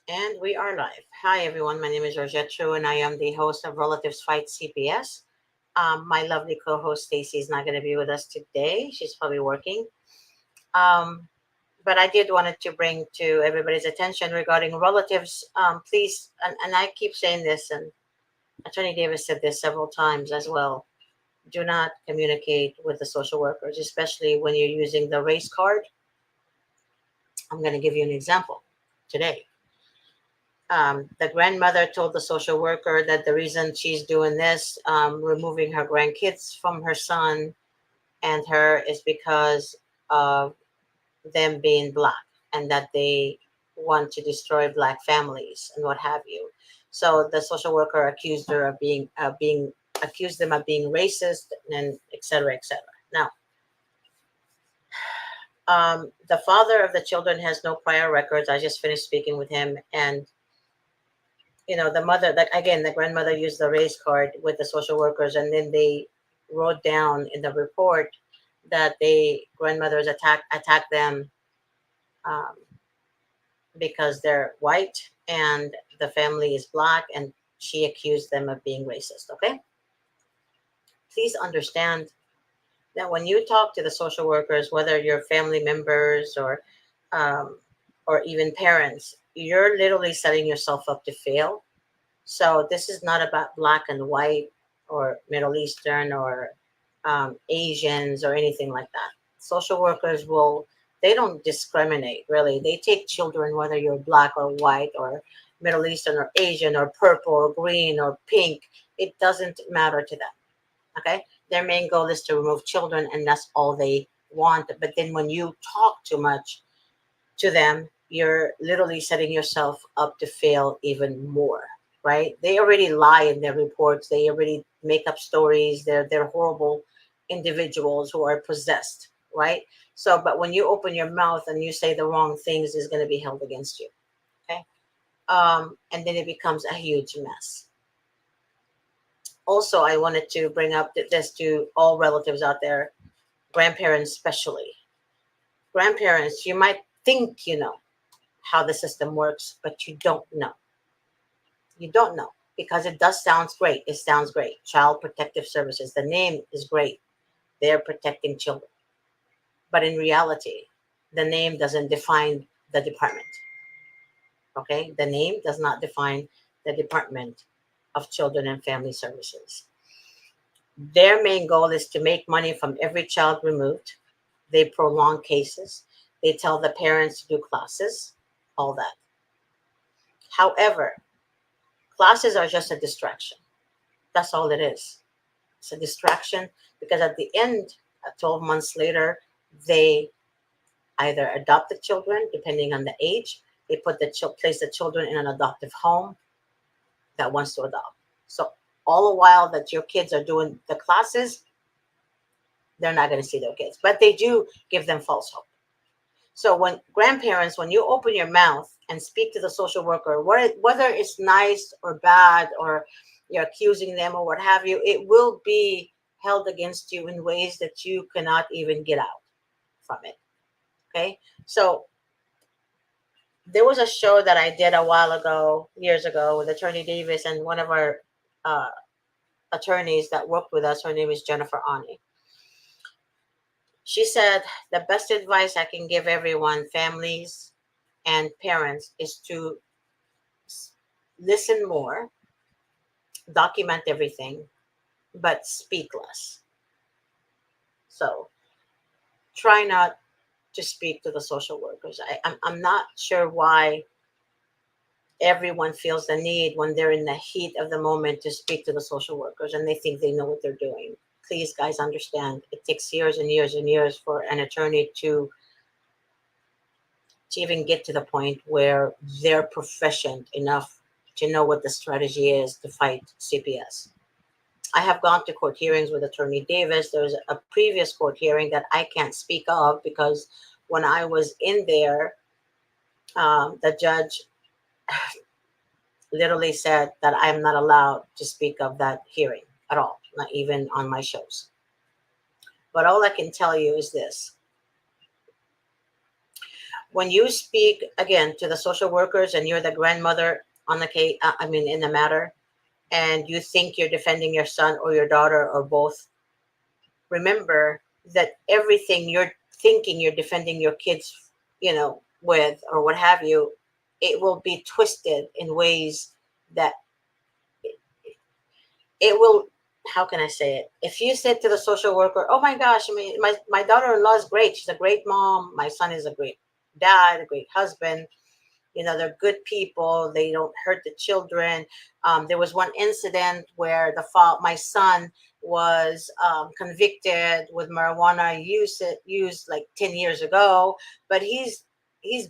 And we are live. Hi, everyone. My name is Rosette True, and I am the host of Relatives Fight CPS. My lovely co host Stacy is not going to be with us today. She's probably working. Um, but I did wanted to bring to everybody's attention regarding relatives. Please, and I keep saying this, and Attorney Davis said this several times as well. Do not communicate with the social workers, especially when you're using the race card. I'm going to give you an example today. The grandmother told the social worker that the reason she's doing this, removing her grandkids from her son and her, is because of them being black and that they want to destroy black families and what have you. So the social worker accused her of being accused them of being racist and et cetera, et cetera. Now, the father of the children has no prior records. I just finished speaking with him, and the mother, like again, the grandmother used the race card with the social workers, and then they wrote down in the report that they grandmothers attacked them, um, because they're white and the family is black, and she accused them of being racist. Okay, please understand that when you talk to the social workers, whether you're family members um, or even parents, you're literally setting yourself up to fail. So this is not about black and white or Middle Eastern or Asians or anything like that. Social workers they don't discriminate really. They take children whether you're black or white or Middle Eastern or Asian or purple or green or pink. It doesn't matter to them. Okay. Their main goal is to remove children, and that's all they want. But then when you talk too much to them, you're literally setting yourself up to fail even more, right? They already lie in their reports. They already make up stories. They're horrible individuals who are possessed, right? So, but when you open your mouth and you say the wrong things, is going to be held against you, okay? And then it becomes a huge mess. Also, I wanted to bring up this to all relatives out there, grandparents especially. Grandparents, you might think you know how the system works, but you don't know. You don't know because it does sounds great. It sounds great. Child Protective Services. The name is great. They're protecting children. But in reality, the name doesn't define the department. Okay? The name does not define the Department of Children and Family Services. Their main goal is to make money from every child removed. They prolong cases. They tell the parents to do classes, all that. However, classes are just a distraction. That's all it is. It's a distraction because at the end, 12 months later, they either adopt the children, depending on the age. They place the children in an adoptive home that wants to adopt. So all the while that your kids are doing the classes, they're not going to see their kids, but they do give them false hope. So when grandparents, when you open your mouth and speak to the social worker, whether it's nice or bad or you're accusing them or what have you, it will be held against you in ways that you cannot even get out from it. Okay. So there was a show that I did a while ago, years ago, with Attorney Davis and one of our uh, attorneys that worked with us. Her name is Jennifer Ani. She said the best advice I can give everyone, families and parents, is to listen more, document everything, but speak less. So try not to speak to the social workers. I'm not sure why everyone feels the need when they're in the heat of the moment to speak to the social workers and they think they know what they're doing. Please, guys, understand it takes years and years and years for an attorney to even get to the point where they're proficient enough to know what the strategy is to fight CPS. I have gone to court hearings with Attorney Davis. There's a previous court hearing that I can't speak of because when I was in there, the judge literally said that I'm not allowed to speak of that hearing at all, not even on my shows. But all I can tell you is this: When you speak again to the social workers and you're the grandmother on the case, I mean, in the matter, and you think you're defending your son or your daughter or both, remember that everything you're thinking you're defending your kids, with or what have you, it will be twisted in ways that it will. How can I say it? If you said to the social worker, "Oh my gosh, I mean, my daughter-in-law is great. She's a great mom. My son is a great dad, a great husband. They're good people. They don't hurt the children." There was one incident where my son was convicted with marijuana used like 10 years ago, but he's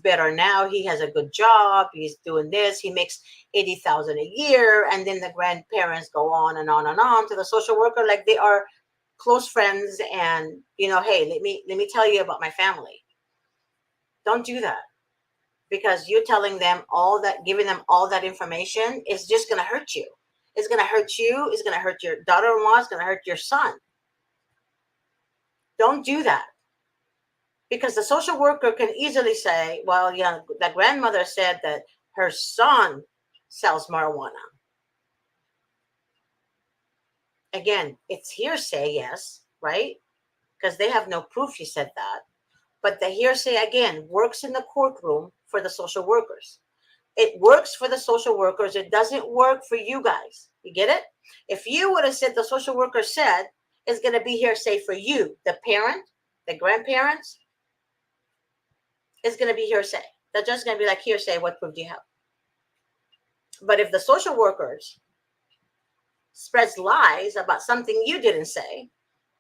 better now. He has a good job. He's doing this. He makes 80,000 a year, and then the grandparents go on and on and on to the social worker like they are close friends, and hey, let me tell you about my family. Don't do that, because you telling them all that, giving them all that information is just going to hurt you. It's going to hurt you. It's going to hurt your daughter-in-law. It's going to hurt your son. Don't do that, because the social worker can easily say, well, yeah, the grandmother said that her son sells marijuana. Again, it's hearsay, yes, right? Because they have no proof you said that. But the hearsay, again, works in the courtroom for the social workers. It works for the social workers. It doesn't work for you guys. You get it? If you would have said the social worker said, it's going to be hearsay for you, the parent, the grandparents, it's going to be hearsay. They're just going to be like, hearsay, what proof do you have? But if the social workers spreads lies about something you didn't say,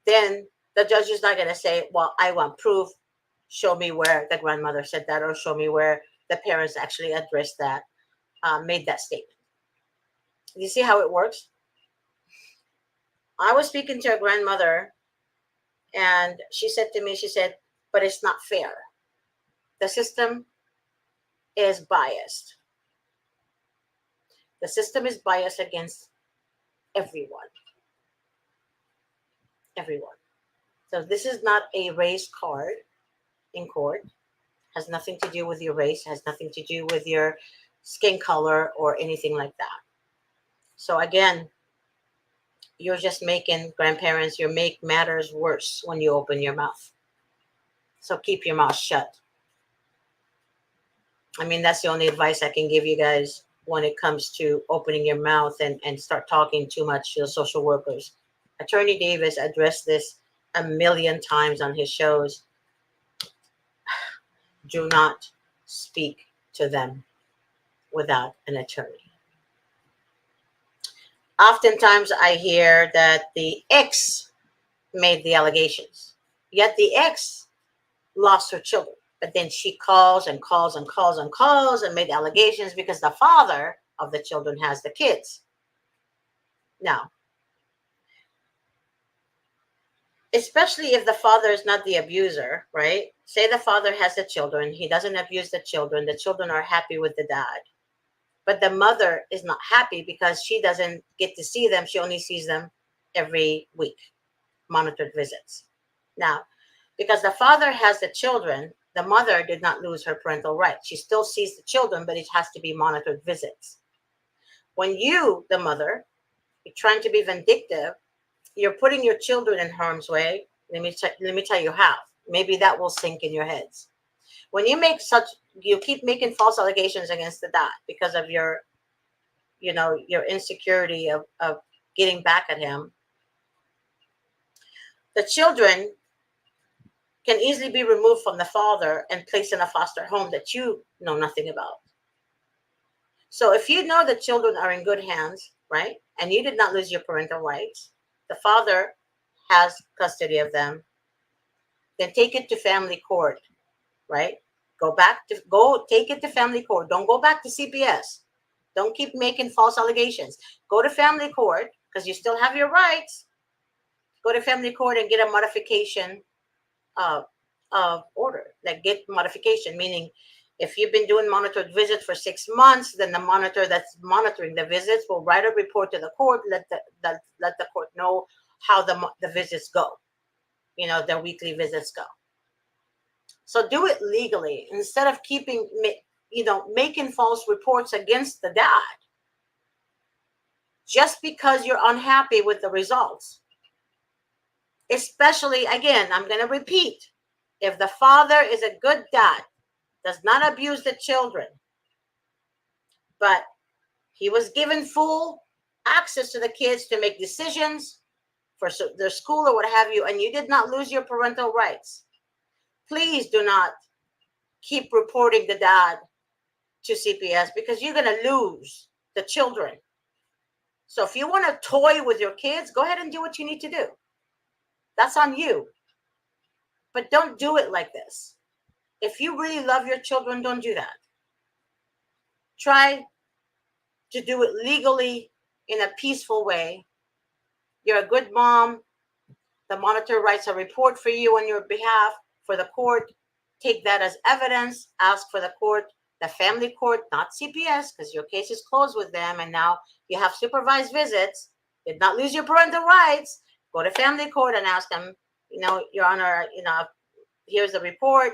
then the judge is not going to say, well, I want proof. Show me where the grandmother said that, or show me where the parents actually addressed that, made that statement. You see how it works? I was speaking to a grandmother, and she said to me, she said, but it's not fair. The system is biased. The system is biased against everyone. Everyone. So this is not a race card in court. Has nothing to do with your race, has nothing to do with your skin color or anything like that. So again, you're just making grandparents, you make matters worse when you open your mouth. So keep your mouth shut. I mean, that's the only advice I can give you guys when it comes to opening your mouth and start talking too much to the social workers. Attorney Davis addressed this a million times on his shows. Do not speak to them without an attorney. Oftentimes I hear that the ex made the allegations, yet the ex lost her children. But then she calls and calls and calls and calls and made allegations because the father of the children has the kids. Now, especially if the father is not the abuser, right? Say the father has the children, he doesn't abuse the children are happy with the dad. But the mother is not happy because she doesn't get to see them. She only sees them every week, monitored visits. Now, because the father has the children, the mother did not lose her parental rights. She still sees the children, but it has to be monitored visits. When you, the mother, you're trying to be vindictive, you're putting your children in harm's way. Let me tell you how. Maybe that will sink in your heads. When you keep making false allegations against the dad because of your insecurity of getting back at him, the children can easily be removed from the father and placed in a foster home that you know nothing about. So if you know the children are in good hands, right, and you did not lose your parental rights, the father has custody of them, then take it to family court, right? Go take it to family court. Don't go back to CPS. Don't keep making false allegations. Go to family court because you still have your rights. Go to family court and get a modification of order. Like get modification, meaning if you've been doing monitored visits for 6 months, then the monitor that's monitoring the visits will write a report to the court. Let the court know how the visits go. The weekly visits go. So do it legally instead of making false reports against the dad just because you're unhappy with the results. Especially, again, I'm going to repeat, if the father is a good dad, does not abuse the children, but he was given full access to the kids to make decisions for their school or what have you, and you did not lose your parental rights, please do not keep reporting the dad to CPS because you're going to lose the children. So if you want to toy with your kids, go ahead and do what you need to do. That's on you. But don't do it like this. If you really love your children, don't do that. Try to do it legally in a peaceful way. You're a good mom. The monitor writes a report for you on your behalf for the court. Take that as evidence. Ask for the court, the family court, not CPS, because your case is closed with them. And now you have supervised visits. Did not lose your parental rights. Go to family court and ask them, Your Honor, here's the report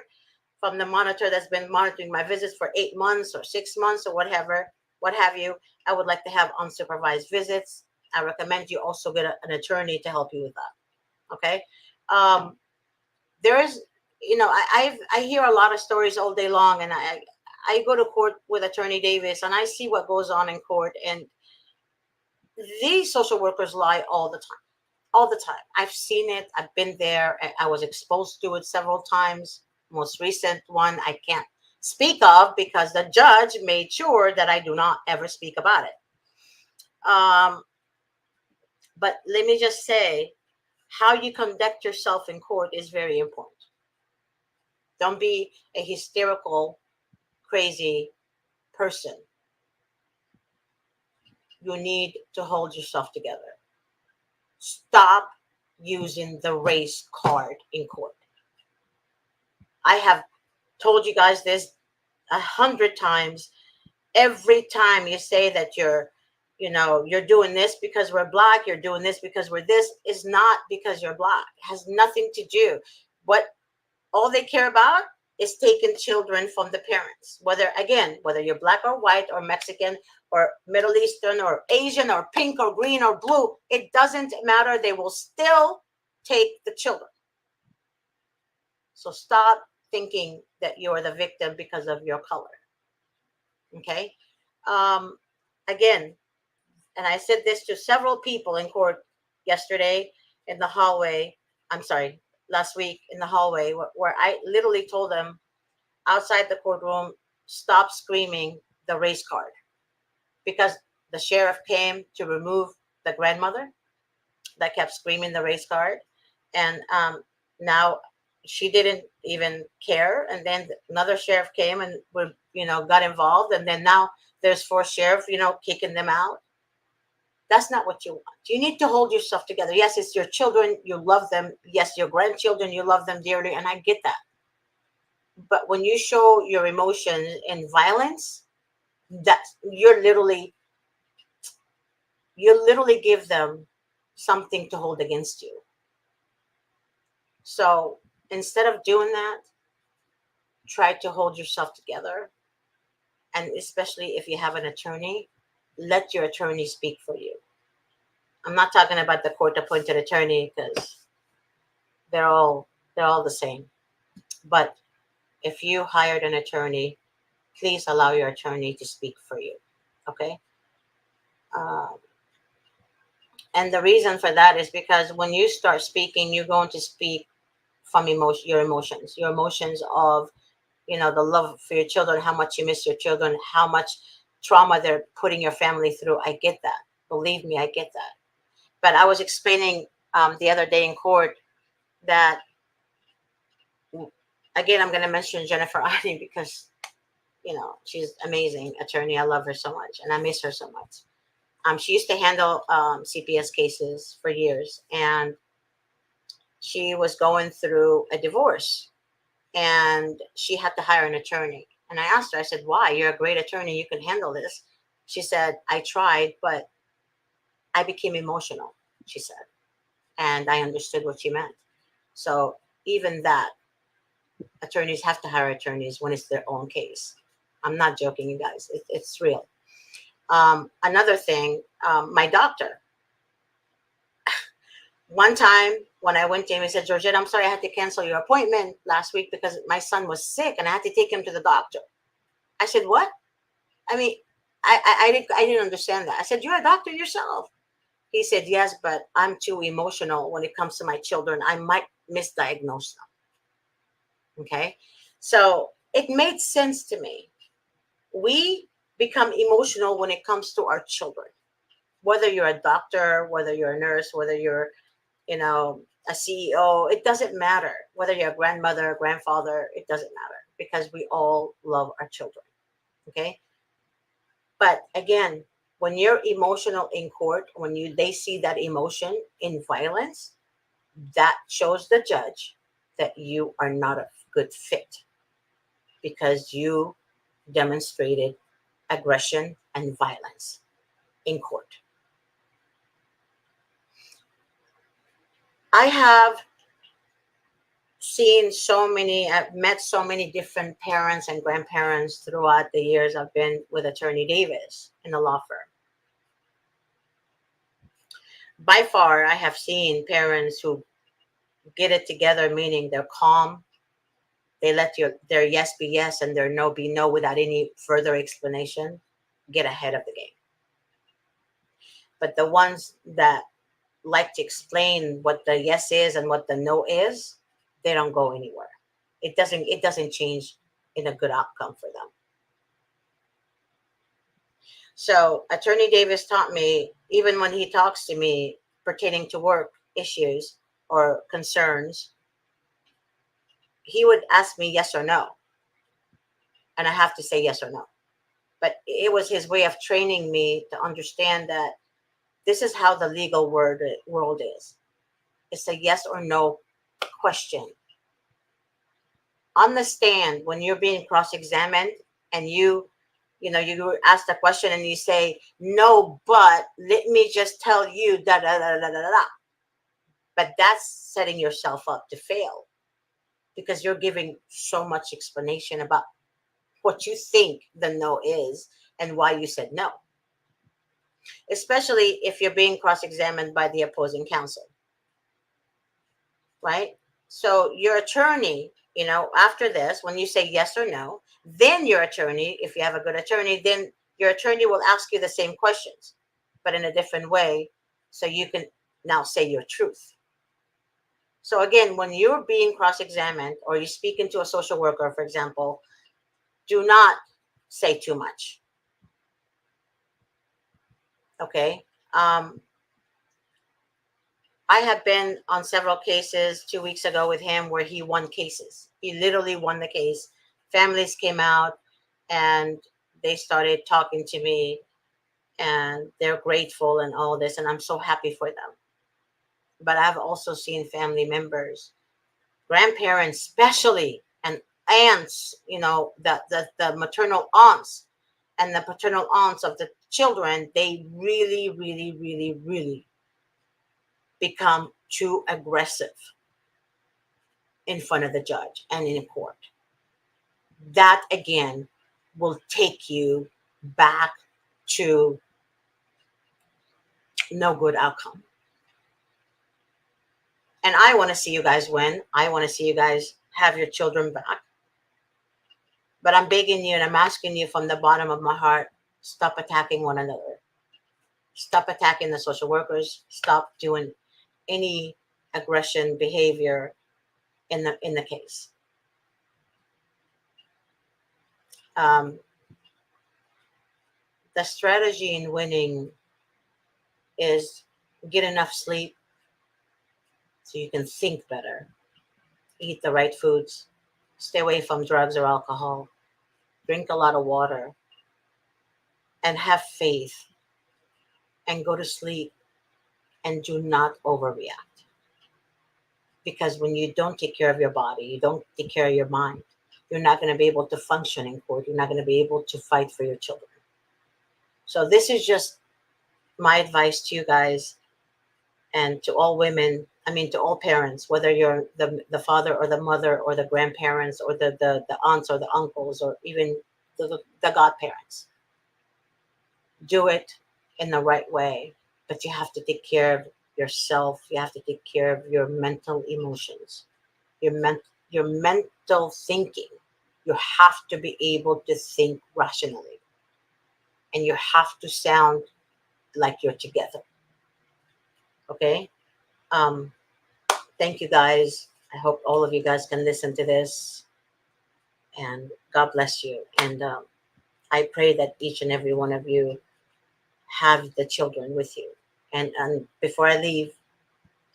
from the monitor that's been monitoring my visits for 8 months or 6 months or what have you. I would like to have unsupervised visits. I recommend you also get an attorney to help you with that. Okay. There is, I hear a lot of stories all day long, and I go to court with Attorney Davis, and I see what goes on in court, and these social workers lie all the time. All the time. I've seen it. I've been there. I was exposed to it several times. Most recent one I can't speak of because the judge made sure that I do not ever speak about it. But let me just say, how you conduct yourself in court is very important. Don't be a hysterical, crazy person. You need to hold yourself together. Stop using the race card in court. I have told you guys this 100 times. Every time you say that you're doing this because we're black, you're doing this because we're this, is not because you're black. It has nothing to do. All they care about is taking children from the parents. Whether you're black or white or Mexican or Middle Eastern or Asian or pink or green or blue, it doesn't matter. They will still take the children. So stop thinking that you're the victim because of your color. Okay. Again, and I said this to several people in court yesterday in the hallway. I'm sorry, last week in the hallway, where I literally told them outside the courtroom, stop screaming the race card, because the sheriff came to remove the grandmother that kept screaming the race card. And now she didn't even care. And then another sheriff came and got involved. And then now there's 4 sheriffs, kicking them out. That's not what you want. You need to hold yourself together. Yes, it's your children. You love them. Yes, your grandchildren, you love them dearly. And I get that. But when you show your emotions in violence, that you literally give them something to hold against you. So instead of doing that, try to hold yourself together. And especially if you have an attorney, let your attorney speak for you. I'm not talking about the court-appointed attorney, because they're all the same. But if you hired an attorney, please allow your attorney to speak for you. Okay? And the reason for that is because when you start speaking, you're going to speak from your emotions of, the love for your children, how much you miss your children, how much trauma they're putting your family through. I get that. Believe me, I get that. But I was explaining the other day in court that, again, I'm going to mention Jennifer Arnie because, she's amazing attorney. I love her so much, and I miss her so much. She used to handle CPS cases for years, and she was going through a divorce, and she had to hire an attorney. And I asked her, I said, why? You're a great attorney. You can handle this. She said, I tried, but I became emotional, she said. And I understood what she meant. So even that, Attorneys have to hire attorneys when it's their own case. I'm not joking, you guys. It's real. Another thing, my doctor, one time when I went to him, he said, Georgette, I'm sorry I had to cancel your appointment last week because my son was sick and I had to take him to the doctor. I said, what? I mean, I didn't understand that. I said, you're a doctor yourself. He said, yes, but I'm too emotional when it comes to my children. I might misdiagnose them. Okay. So it made sense to me. We become emotional when it comes to our children, whether you're a doctor, whether you're a nurse, whether you're, a CEO, it doesn't matter. Whether you're a grandmother, grandfather, it doesn't matter because we all love our children. Okay. But again, when you're emotional in court, when they see that emotion in violence, that shows the judge that you are not a good fit because you demonstrated aggression and violence in court. I have I've met so many different parents and grandparents throughout the years I've been with Attorney Davis in the law firm. By far, I have seen parents who get it together, meaning they're calm. They let their yes be yes and their no be no without any further explanation, get ahead of the game. But the ones that like to explain what the yes is and what the no is, they don't go anywhere. It doesn't change in a good outcome for them. So Attorney Davis taught me, even when he talks to me pertaining to work issues or concerns, he would ask me yes or no, and I have to say yes or no. But it was his way of training me to understand that this is how the legal world is. It's a yes or no question. On the stand, when you're being cross-examined and you ask the question and you say, no, but let me just tell you, da da da da da da. But that's setting yourself up to fail because you're giving so much explanation about what you think the no is and why you said no, especially if you're being cross-examined by the opposing counsel, right? So your attorney, after this, when you say yes or no, then your attorney, if you have a good attorney, then your attorney will ask you the same questions, but in a different way, so you can now say your truth. So again, when you're being cross-examined or you speak into a social worker, for example, do not say too much. Okay. I have been on several cases 2 weeks ago with him where he won cases. He literally won the case. Families came out and they started talking to me and they're grateful and all this. And I'm so happy for them. But I've also seen family members, grandparents, especially, and aunts, the maternal aunts and the paternal aunts of the children, they really, really, really, really become too aggressive in front of the judge and in court. That again will take you back to no good outcome. And I want to see you guys win. I want to see you guys have your children back. But I'm begging you and I'm asking you from the bottom of my heart, stop attacking one another. Stop attacking the social workers. Stop doing any aggression behavior in the case. The strategy in winning is get enough sleep so you can think better, eat the right foods, stay away from drugs or alcohol, drink a lot of water, and have faith and go to sleep and do not overreact. Because when you don't take care of your body, you don't take care of your mind, you're not going to be able to function in court. You're not going to be able to fight for your children. So this is just my advice to you guys and to all women I mean, to all parents, whether you're the father or the mother or the grandparents or the aunts or the uncles or even the godparents, do it in the right way. But you have to take care of yourself. You have to take care of your mental emotions, your your mental thinking. You have to be able to think rationally, and you have to sound like you're together. Okay. Um, thank you guys. I hope all of you guys can listen to this, and God bless you. And I pray that each and every one of you have the children with you. And before I leave,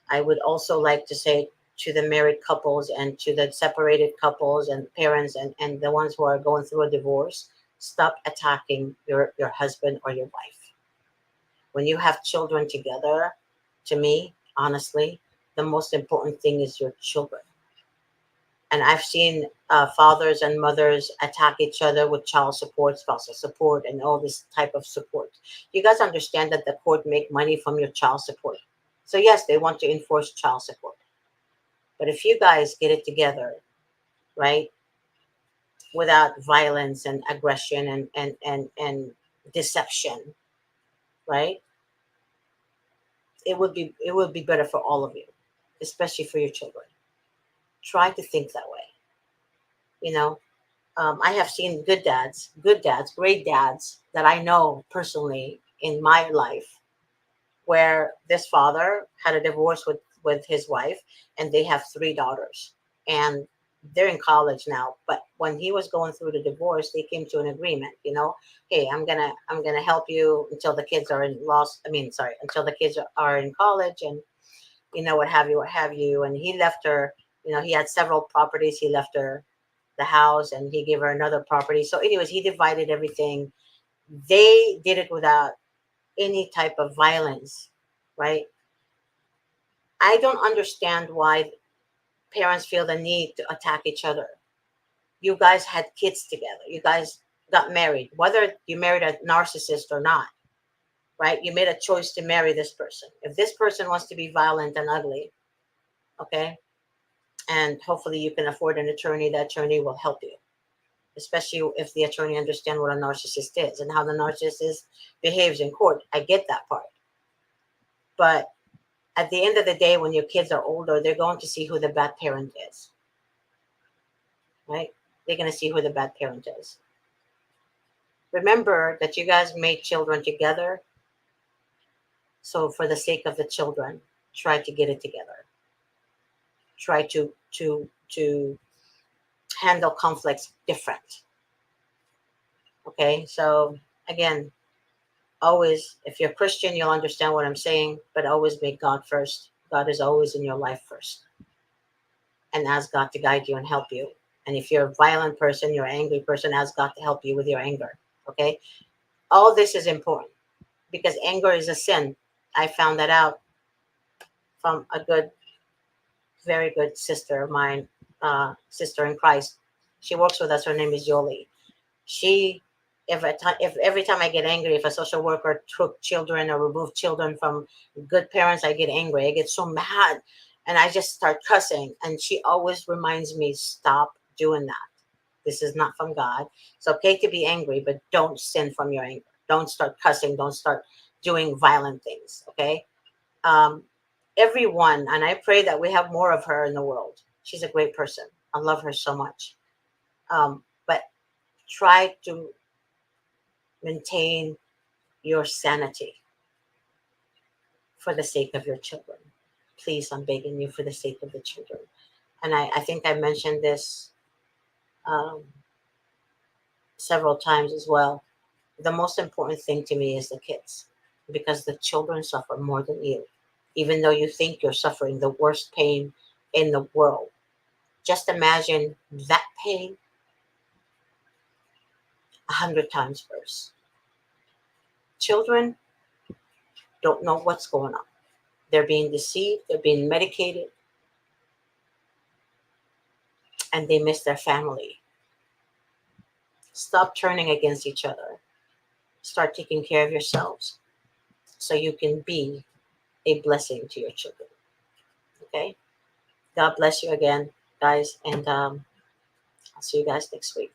I would also like to say to the married couples and to the separated couples and parents and the ones who are going through a divorce, stop attacking your husband or your wife. When you have children together, to me, honestly, the most important thing is your children. And I've seen fathers and mothers attack each other with child support, spousal support, and all this type of support. You guys understand that the court make money from your child support. So yes, they want to enforce child support. But if you guys get it together, right, without violence and aggression and deception, right, it would be better for all of you, especially for your children. Try to think that way. You know, I have seen good dads, great dads that I know personally in my life, where this father had a divorce with his wife, and they have three daughters, and they're in college now. But when he was going through the divorce, they came to an agreement. Hey, I'm gonna help you until the kids are in lost. I mean, sorry, until the kids are in college, and what have you. And he left her. He had several properties. He left her the house, and he gave her another property. So, anyways, he divided everything. They did it without any type of violence, right? I don't understand why parents feel the need to attack each other. You guys had kids together. You guys got married, whether you married a narcissist or not, right? You made a choice to marry this person. If this person wants to be violent and ugly, okay, and hopefully you can afford an attorney, the attorney will help you, especially if the attorney understands what a narcissist is and how the narcissist behaves in court. I get that part. But at the end of the day, when your kids are older, they're going to see who the bad parent is, right? They're going to see who the bad parent is. Remember that you guys made children together. So for the sake of the children, try to get it together. Try to handle conflicts different. Okay? So again, always, if you're Christian, you'll understand what I'm saying, but always make God first. God is always in your life first. And ask God to guide you and help you. And if you're a violent person, you're an angry person, ask God to help you with your anger. Okay? All this is important because anger is a sin. I found that out from a very good sister of mine, sister in Christ. She works with us. Her name is Jolie. She, if every time I get angry, if a social worker took children or removed children from good parents, I get angry. I get so mad, and I just start cussing. And she always reminds me, stop doing that. This is not from God. It's okay to be angry, but don't sin from your anger. Don't start cussing. Don't start doing violent things. Okay. Um, Everyone, and I pray that we have more of her in the world. She's a great person. I love her so much. But try to maintain your sanity for the sake of your children. Please, I'm begging you for the sake of the children. And I think I mentioned this um, several times as well. The most important thing to me is the kids because the children suffer more than you. Even though you think you're suffering the worst pain in the world, just imagine that pain 100 times worse. Children don't know what's going on. They're being deceived, they're being medicated, and they miss their family. Stop turning against each other. Start taking care of yourselves so you can be a blessing to your children. Okay. God bless you again, guys. And I'll see you guys next week.